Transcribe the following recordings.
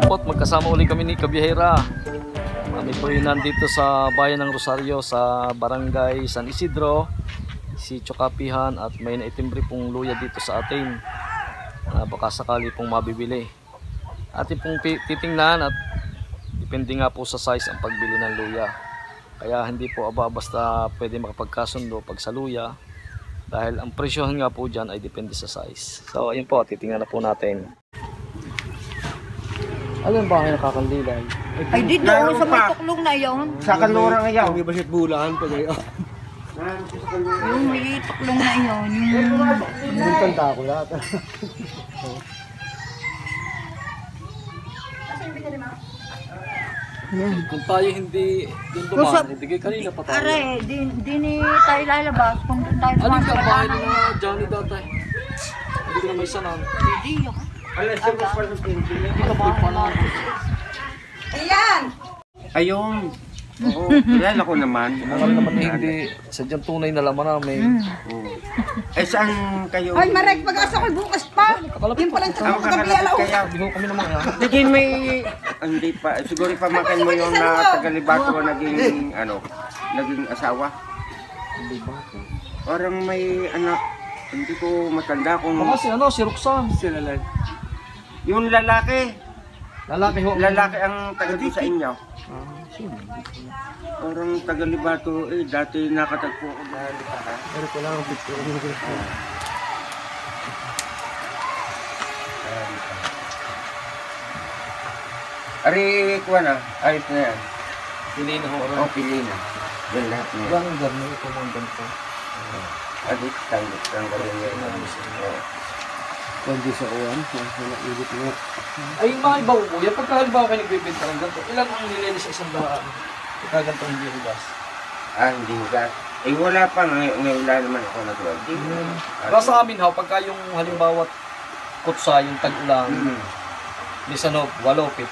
po, magkasama uli kami ni Kabiyahera. Kami po yun nandito sa bayan ng Rosario sa barangay San Isidro, si Chokapihan, at may naitimbre pong luya dito sa atin. Baka sakali pong mabibili. Atin pong titingnan at depende nga po sa size ang pagbili ng luya. Kaya hindi po basta pwede makapagkasundo pag sa luya. Dahil ang presyohan nga po dyan ay depende sa size. So ayun po, titingnan na po natin. Alam ba kayo nakakandilay? Ay, dito sa may tuklong na yon. Sa kanura nga yaw. May basit bulaan pa kayo. Yung may tuklong na yon. Yung tanda ko lahat. Kung tayo hindi doon dumaan, hindi kayo kanina pa tayo. Are, di ni tayo lalabas kung doon tayo Alin ka dumaan. bahay nila Johnny datay? Hindi ko na may sanang. Hindi yun. Alas sa mas Hindi ka bahay pa lang. Ayan! ayun. Oo, kilala ko naman. Alam naman hindi, sadyang tunay na laman namin. Oo. Eh saan kayo? Ay, Marek, pag-asa ko bukas pa. Yung palang Ang tutulong kagabi kakalapit alaw. kaya. Hindi ko kami naman yan. Hindi may hindi pa siguro pamakin mo yung na tagalibato naging naging asawa. Hindi ba? Parang may anak. Hindi ko matanda kung Baka si Roxanne. Sila lang. yung lalaki. Lalaki ho. Lalaki ang taga doon sa inyo. Sino? Parang tagalibato dati nakatagpo ko dahil Pero ko lang ang picture. Ari kuha na. Ayos na yan. Pili na ho. O pili na. Yan lahat na yan. Ibang garno ito mga ganito. Adik, tanggalin niya yun. Oo. Kundi sa uwan. Naibit mo. Ay, mga iba po. Yan pagka halimbawa kayo nagbibenta ng ganito, ilan ang nilinis sa isang daan? Pagka ganito hindi hugas. Hindi hugas. Wala pa. Ngayon wala naman ako nag-vlog. Para sa amin ha, pagka yung halimbawa kutsa, yung tag-ulang, minsan 8, 7.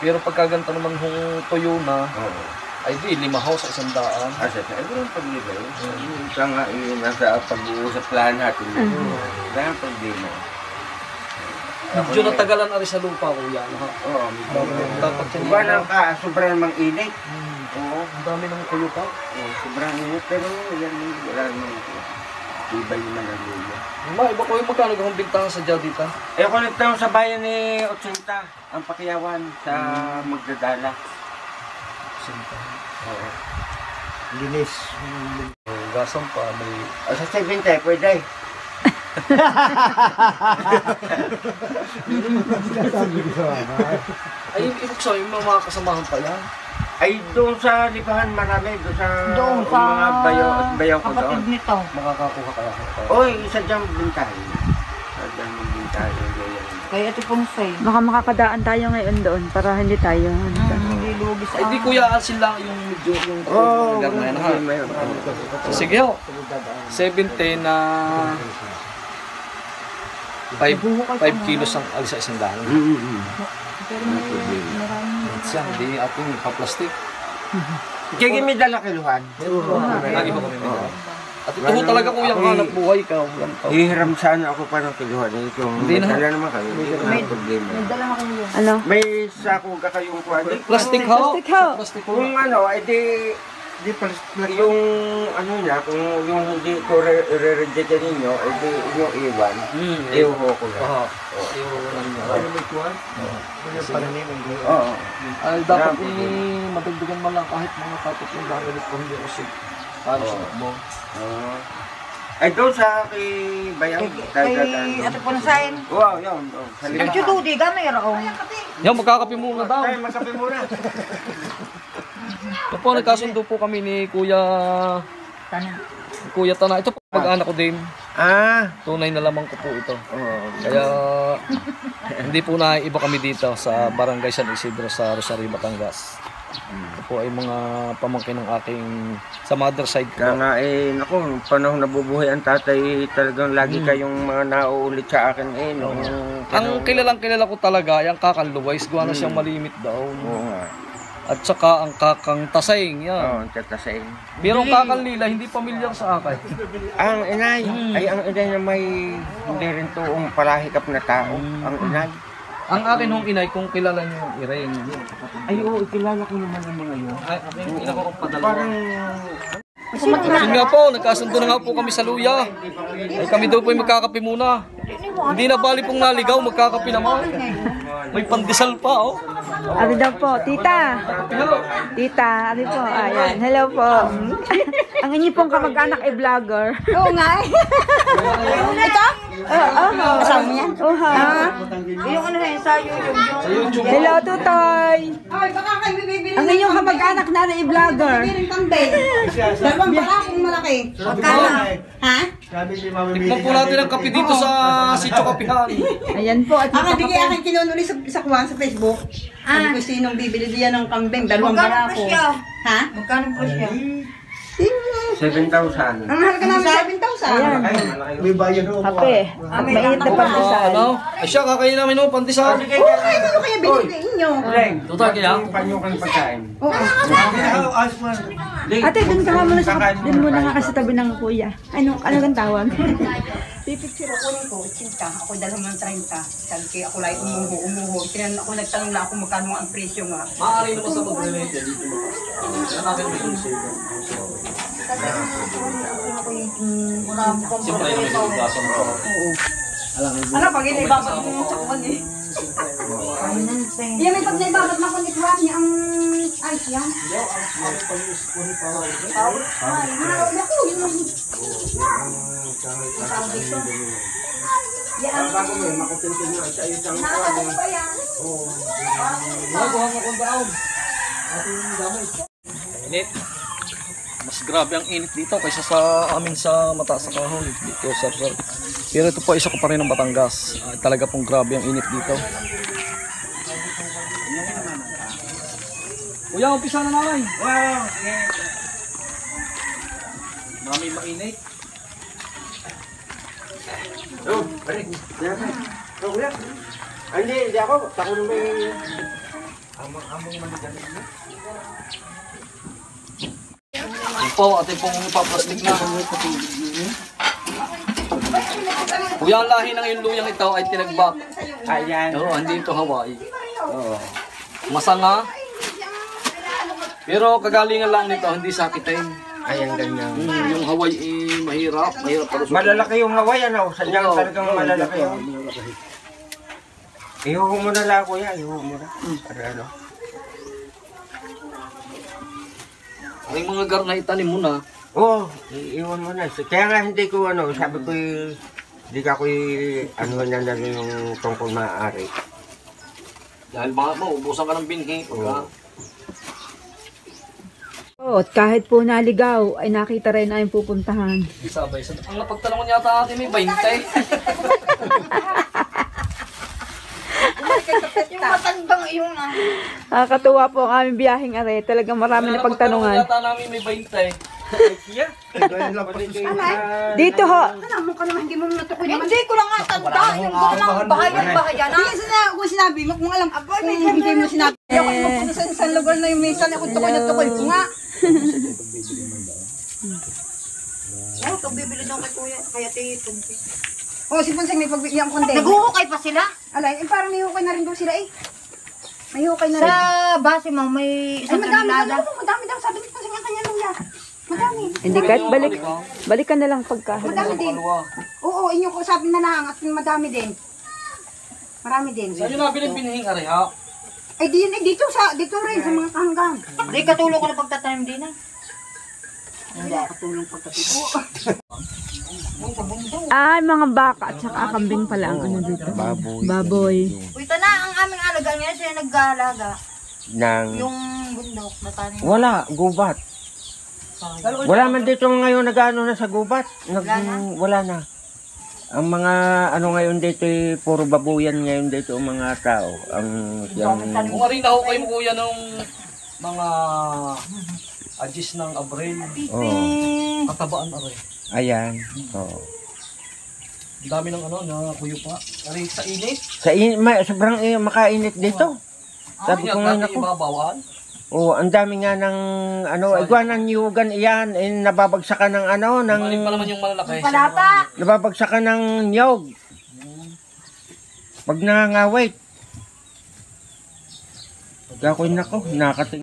Pero pagka ganito naman yung tuyo na, Oo. ay di, 5 ho sa isang daan. Asa sa ibang paglibay. Ika nga nasa pag-uusap lang natin. Wala ang problema. Medyo natagalan na rin sa lupa ko yan. Ha? Oo. Dapat yan. Diba nang sobrang mang init? Oo. Ang dami ng tuyo pa. Oo, sobrang init. Pero yan, wala naman ito. Ibay naman ang lulo. Iba ko yung magkano kung bintahan sa Jadita. Ako nagtanong sa bayan ni Otsinta, ang Pakiyawan sa Magdadala. Oo. Linis. Gasam pa, may... Sa 70, pwede. Ay, ibig sabihin, yung mga kasamahan pa yan. Ay, doon sa lipahan marami. Doon sa mga bayaw ko doon. Kapatid nito. Makakakuha kaya. Oy, isa dyan bintahin. Isa dyan bintahin. Kaya ito pong say. Baka makakadaan tayo ngayon doon para hindi tayo. Hindi lugi sa Ay, di kuya, asin lang yung medyo yung lugar na yan, ha? Sige ho. 70 na 5 kilos ang alis sa isang daan. Pero maraming Siya, hindi ating pa-plastic. Kaya may dala kiluhan. Lagi ho kami may. At ito ho talaga kuya, ang hanap buhay ka. Hihiram sana ako para ng kiluhan. Hindi na. Dala naman kayo. Hindi naman problema. may dala na kayo. Ano? May sako ka kayong kuwali. Plastic ho? Plastic ho. Plastic ho. Kung di yung niya, kung yung hindi ko re-reject ninyo, yung iwan, iuho ko na. Oo. Iulan niya. Ano may kuwan? Ano yung pananim? Oo. Ay, dapat madagdagan man lang kahit mga tapos yung dahil ko hindi usig. Para sa takbo. Ay, doon sa kay Bayaw. Kay ito po na sayin. Wow, yun. Sa Ang chutudi, gamay raong. Yan, magkakape muna daw. Ay, magkape muna. Ito po, nagkasundo po kami ni Kuya Tana. Ito po, pag-anak ko din. Tunay na lamang ko po ito. Kaya, hindi po na iba kami dito sa Barangay San Isidro sa Rosario, Batangas. Ito po ay mga pamangkin ng aking sa mother side ko. Kaya nga naku, panahon nabubuhay ang tatay, talagang lagi kayong mga nauulit sa akin Ang kilalang kilala ko talaga, yung Kakang Luways, gawa na siyang malimit daw. Oo nga. At saka ang Kakang Tasayng, yan. Oo, ang tatasain. Pero ang Kakang Lila, hindi pamilyar sa akin. Ang inay, ay ang inay na may hindi rin toong palahikap na tao. Ang inay. Ang akin hong inay, kung kilala niyo yung Irene, yun. Ay, oo, kilala ko naman ang mga yun. Ay, yung ina ko ang padala. Parang, Yun nga po, nagkasundo na nga po kami sa luya. Ay kami daw po yung magkakape muna. Hindi na bali pong naligaw, magkakape naman. May pandesal pa, oh. Ano daw po? Tita! Tita, ano po? Ayan. Hello po. Ang inyo pong kamag-anak ay vlogger. Oo nga eh. Ito? Oo. Kasama mo yan? Oha. Yung ano eh, sa YouTube. Hello, Tutoy. Ay, baka kayo bibili Ang inyong kamag-anak na ay vlogger. ng kambing. Dalawang barakong malaki. Magkano? Ha? Sabi si Mami Tikman po natin ang kape dito sa Sitio Kapihan. Ayan po. At Ang Tita bigay Kape. akin kinunuli sa kuwan sa Facebook. Sabi ko sinong bibili diyan ng kambing, dalawang barako. Ha? Magkano presyo? 7,000. Ang mahal ka namin 7,000. Ayan. May bayan ho. Kape. At mainit na pandesal. Ano? Ay siya, kakain namin ng pandesal. Oo, kahit ano kaya binili inyo. Tutal kaya? Yung panyukang pagkain. Oo. Ate, dun ka nga muna sa dun muna nga kasi tabi ng kuya. Ano kang tawag? Pipicture ako nito, cinta. Ako dalawang 30. Sabi ako lang umuho. Tinan ako, nagtanong lang ako magkano ang presyo nga. Maaari naman sa mag-relate yan. Dito mo. Yan natin may susunod. Siyempre yun may sugasan mo. Ano, pag inibabag mo sa kuwan eh. Yan, may pag naibabag na kung ituwas niya ang ice yan. Init. Mas grabe ang init dito kaysa sa amin sa mataas sa kahon dito sa Pero ito po isa ko pa rin ng Batangas. Talaga pong grabe ang init dito. Kuya, umpisa na namin. Wow! Mami mainit. Oh, balik. Oh, kuya. Hindi ako. Tako na may... Among manigan. Ito po, ating pong ipaplastic na. Kuya, ang lahi ng yung luyang ito ay tinagbak. Ayan. Oo, hindi ito Hawaii. Oo. Masanga. Pero kagalingan lang nito, hindi sakitin. Ayan, ganyan. Yung Hawaii mahirap para Malalaki yung Hawaii, ano? Sadyang Oo. talagang malalaki yun. Ihuho mo na lang, kuya. Ihuho mo na. Para ano? Ay mga garna itanim mo na. Oo, iwan mo na. Kaya nga hindi ko ano, sabi ko hindi ka ko ano na lang yung tungkol maaari. Dahil baka maubusan ka ng binhi. Oo. Oh, at kahit po naligaw, ay nakita rin na yung pupuntahan. Sabay. Ang napagtanungan yata natin may 20. Yung matandang yung Nakakatuwa po ang aming biyaheng are. Talagang marami na pagtanungan. Yata namin may 20. Dito ho. Alam mo ka naman, hindi mo natukoy naman. Hindi ko lang nga tanda. Yung gawang bahayan na. Kung sinabi mo, kung alam, hindi mo sinabi. Ako yung magpunta sa isang lugar na yung minsan ako tukoy na tukoy ko nga. Oh, ito bibili daw kay kuya, kaya tito. Oh, si Ponseng may pagbigyan kundi. Naghuhukay pa sila? Alay, parang may hukay na rin daw sila eh. May hukay na rin. Sa base mo, may Ay, isang madami tonelada. daw. Madami daw. Sabi ni Ponseng ang kanya luya. Madami. Hindi kahit balikan na lang pagka. Madami din. Oo, inyo ko sabi na lang at madami din. Marami din. Saan nyo nabili binhing are ha? Ay, dito rin sa mga kahanggan. Hindi, katulong ko na pagtatanim din eh. Ah, mga baka at saka kambing pala ang ano dito. Baboy. Uy, ito na ang aming alaga ngayon, sila nag-aalaga. Nang... Yung bundok na tanim. Wala, gubat. Wala man dito ngayon nag-ano na sa gubat. Wala na. Ang mga ano ngayon dito, puro babuyan ngayon dito ang mga tao. Ang Kung rin ako kayo kuya ng mga agis ng Abril. Katabaan are. ayan. Oo. Ang dami ng ano na kuyo pa. Are sa init. Sobrang makainit dito. Sabi ko ngayon ako. Ibabawaan. Oh, ang dami nga ng ano, iguanan niyugan iyan, nababagsakan ng ano, ng Maling pa naman yung malalaki. Palapa! nababagsakan ng niyog. Pag nangangawit. Kaya ko nako, nakating.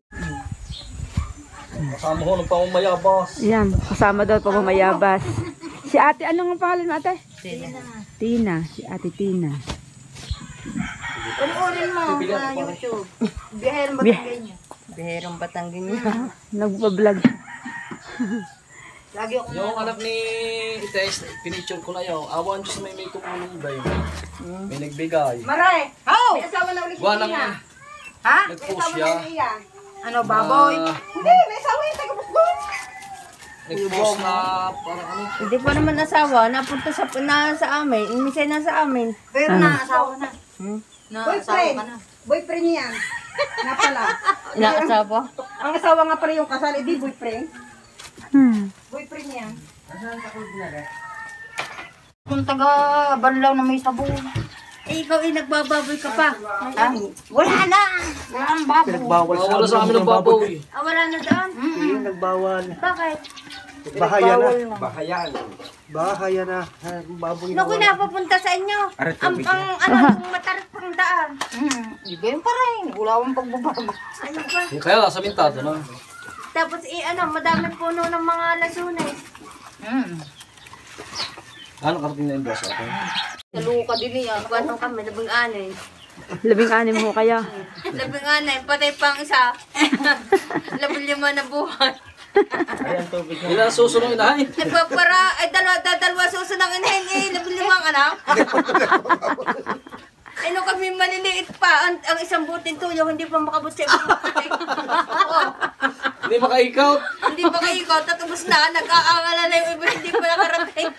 Kasama ko ng pamamayabas. Yan, kasama daw pa mamayabas. Si ate, anong ang pangalan mo ate? Tina. Si ate Tina. Panuorin mo sa YouTube. Biherong Batanggay niya. Biherong Batanggay niya. Nagpa-vlog. Lagi ako Yung anak ni Ites, pinicture ko na yun. Awan Diyos may tumulong ba yun? May nagbigay. Maray! Oh! May asawa na ulit si Walang Tina. Ha? May nag-post asawa siya. na niya. ano, baboy. Hindi, may asawa yung taga-busbon. Nag-post na parang ano. Hindi pa naman asawa. Napunta sa amin. Imisay na sa amin. Pero naasawa na. Naasawa ka na. Boyfriend niya yan. Na pala. Inaasawa? Ang asawa nga pala yung kasal, hindi boyfriend. Boyfriend niya. Kung taga Banlaw na may sabong. Eh, ikaw nagbababoy ka pa. Ha? Wala na. Wala ang baboy. Nagbawal Wala sa amin ng baboy. Ah, wala na daan. Nagbawal. Bakit? Bahaya na. Bahayan. Bahaya na. Baboy Naku, napapunta sa inyo. Aray, Ang tubig matarik pang daan. Hindi yun pa rin. Wala akong pagbabago. Ano ba? Kaya sa mintado na. Tapos madaming puno ng mga lasunes. Ano karating na yung boss atin? Naluka din niya. Kuwan kami, 16. 16 mo kaya. 16, patay pang isa. 15 na buhay. Ilan ang susunod inahay? Nagpapara, dalawa suso ng inahin 15 anak. Ano kami maliliit pa, ang isang buting tuyo, hindi pa makabot sa ibang patay. Hindi makaikaw. Hindi pa kayo ikaw, tatubos na, nag-aangala na yung iba, hindi pa nakarating.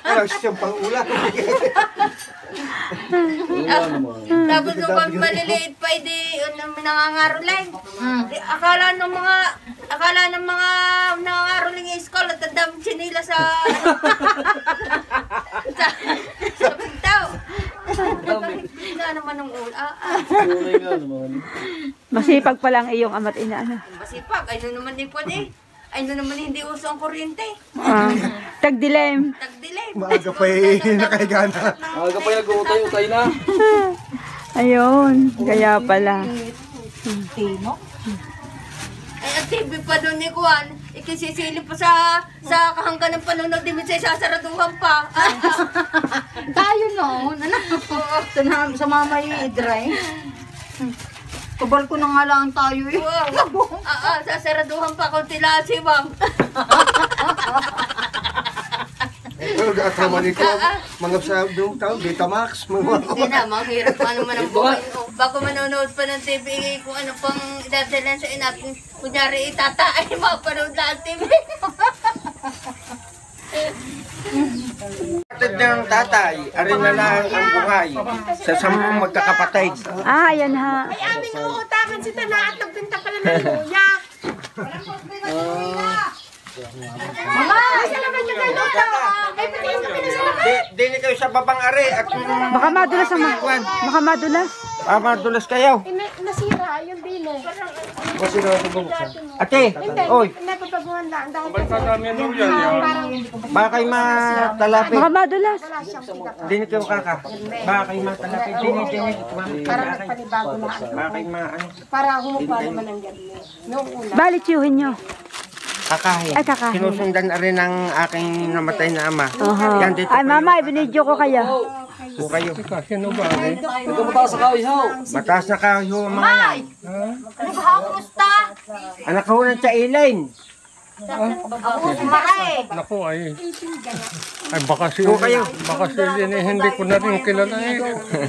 Ano siyang pang-ulan. Wala naman. Tapos nung kami maliliit pa, hindi nangangaroling. Akala ng mga nangangaroling yung school at ang daming sinila sa pintaw. Hindi nga naman ng Tunay nga naman. Masipag pa lang iyong ama't ina. Ano? masipag. Ay, naman din po eh. Ay, naman hindi uso ang kuryente. Tagdilim. Tagdilim. Maaga pa nakahiga na. Aga pa yung nag-uutay-utay na. Ayun, kaya pala. Ay, ang TV pa doon ni Juan. Ikisisilip pa sa kahanggan ng panonood. Di minsan sasaraduhan pa. Tayo noon. Ano? Sa mama yung idray. Kabal ko na nga lang tayo eh. Wow. Sasaraduhan pa kung tila si Ma'am. Pero gataman ko, mga sa doon taon, Betamax, mga Hindi na, mahirap pa naman ang buhay. Bago manonood pa ng TV, kung ano pang idadalan sa inapin. Kunyari itata, ay mapanood na ang TV. Kapatid ng tatay, arin na lang ang buhay sa 10 magkakapatid. Yan ha. Ay, aming uutakan si Tana at nagbinta pala ng luya. Mama! Ay, salamat yung gano'n. Ay, patingin kami na salamat. Di kayo sa babang are at Baka madulas ang Baka madulas. madulas kayo. Nasira yung bile. Ate, oy, Napapaguhan lang. Dahil baka kayo matalapit. Baka madulas. Di na kayo kaka. Baka kayo matalapit. Di na. parang nagpanibago na. Baka kayo Para humupa naman ang gabi. Noong una. Balityuhin nyo. kakahin. Ay, kakahin. Sinusundan na rin ng aking namatay na ama. Yan dito Ay, mama, ibinidyo ko kayo. po kayo. Ito mataas sa kawihaw. Mataas na kayo mga yan. Ano ba, kumusta? Anak ko ng Chailain. Ako, sumaray. Naku ay baka si hindi ko na rin kilala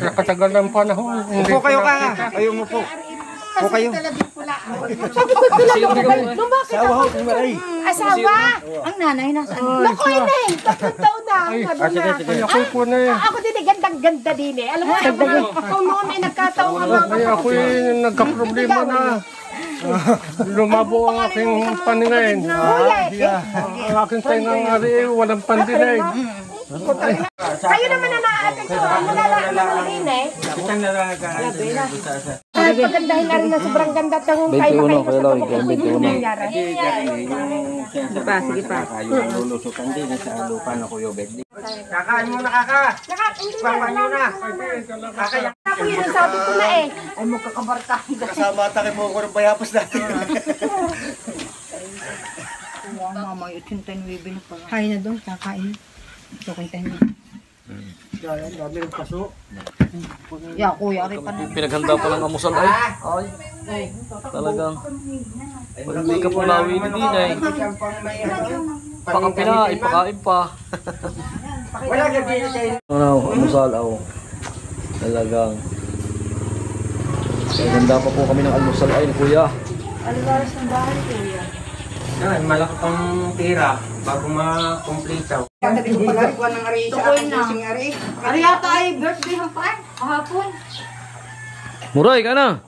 nakatagal ng panahon. Hindi Upo kayo ka. Kayo mo po. Upo kayo. Asawa! Ang nanay nasa Naku, Ineng! 3 taon na. Sige, sige. Ay, ako po na eh. Ako din eh, gandang-ganda din eh. Alam mo, kung noon ay nagkataon nga mga Ay, ako nagka-problema na. Lumabo ang aking paningin. Ang aking tengang ari, walang pandinig. Kayo naman na naaatin ko. Ang nalalaki ng Ineng. Kita nalagaan. Ay, pagandahin na rin na sobrang ganda at ang kay makaipas sa tabok. Nangyari. Sige pa, sige pa. Kayo ang lulusukan din sa lupa na Kuya Bek. Kakain mo na kaka. Hindi na, Bangman nyo na. Kaka, ako yun ang sabi ko na eh. Ay, magkakabartahin ka. Kasama tayo mo ko ng bayapos natin. Wow, mama, yung 89 na pala. Kain na doon, kakain. Ito, kintahin mo. Yan, dami ng paso. Yeah, kuya, ari pa na. Pinaghanda pa ng amusal ay. Talagang. Pag hindi ka po nawili din ay. Pakapina, ipakain pa. Wala ka din kayo. Ano, amusal aw. Talagang. Pinaghanda pa po kami ng almusal ay, kuya. Aliwaras ng bahay, kuya. Yan, malaki pang tira bago ma-complete. Katabi ko pala, ikuha ng ari sa akin, sing ari. Ari yata ay birthday ng paan. Kahapon. Muray ka na.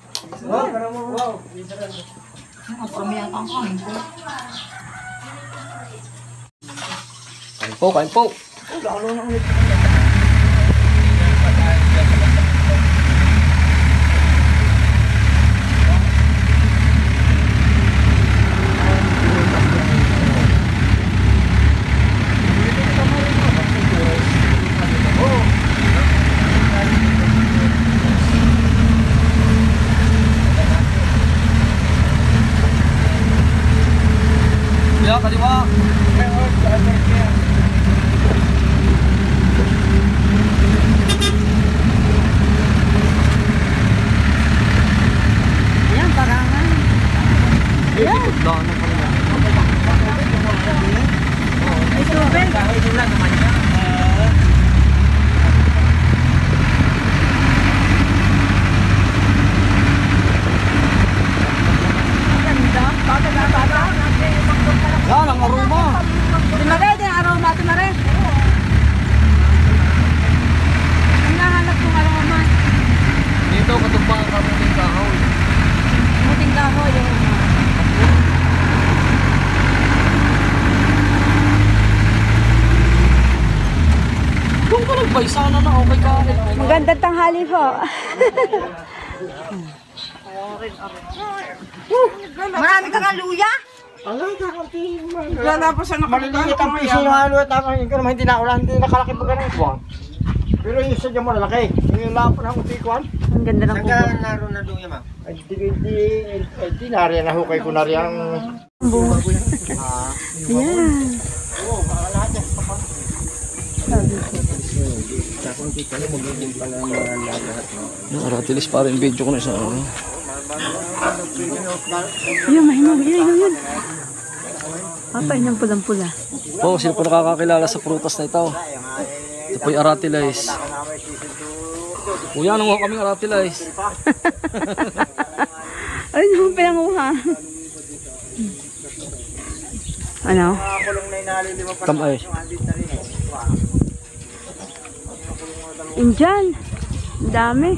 Ang parami yata ang kain ko. Kain po, kain po. Ya, kaliwa. Ayan, parangan. Ayan. Daanan pa nila. Ay, tubig. Ganda. Bata. Yan, ang aroma. Timare, din aroma, timare. Ang nahanap kong aroma. Dito, katumpang ang kamuting kahoy. Muting kahoy yung Doon ka nagbaysana na, okay ka. magandang tanghali po. Marami ka nga luya? Maliliit ang piso ng halo at ako hindi naman hindi na ulan, hindi nakalaki pa ganun po. Pero yung isa dyan mo lalaki, yung lapo ng utikuan. Ang ganda ng kubo. Naro na doon ma. Ay, di nariyan na hukay ko nariyan. Ayan. Yung aratilis pa rin video ko na isa. Ayun, mahinog. Yun. Apa, yun yung pulang-pula. Oh, sino po nakakakilala sa prutas na ito? Ito po yung aratilis. Kuya, nung kami aratilis. Ay, yung pinanguha. Ano? Kamay. Indian. Ang dami.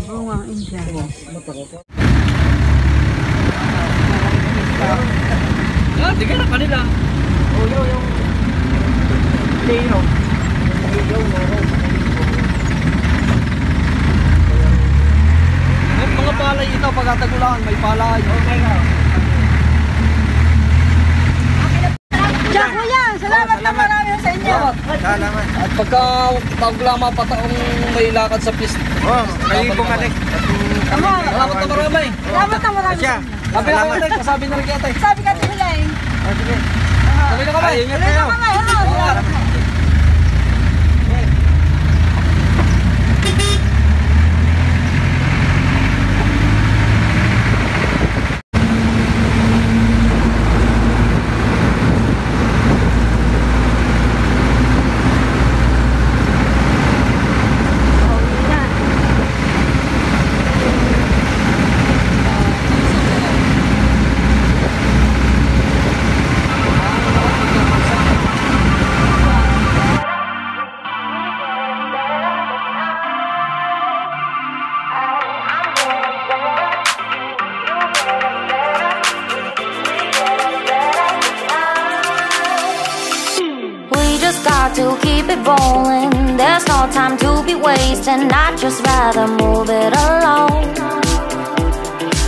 Bunga ang Indian. Ah, di ka na kanila. May mga palay ito pagkatagulaan, may palay. Okay ka. Diyan, kuya. Salamat na marami sa inyo. Salamat. At pagka taglama pataong may lakad sa pista. Oh, kayo bumalik. Salamat na marami. Salamat na marami. Sabi na kayo, kasabi na rin kita. Sabi ka nila eh. Sabi na kami. Ingat kayo. To keep it rolling, there's no time to be wasting. I'd just rather move it alone.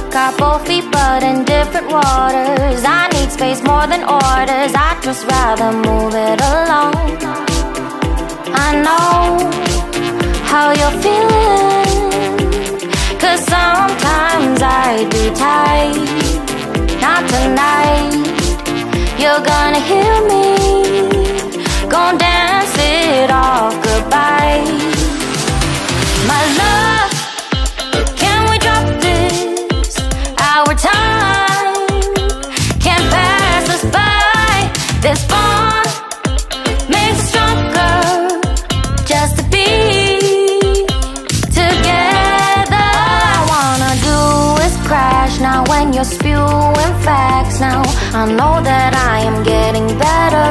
Got both feet but in different different waters. I need space more than orders. I'd just rather move it along. I know how you're feeling, 'cause sometimes I'd be tight. Not tonight. You're gonna hear me, gonna dance it off goodbye. My love, can we drop this? Our time can't pass us by. This bond makes us stronger, just to be together. All I wanna do is crash now when you're spewing facts. Now I know that I am getting better.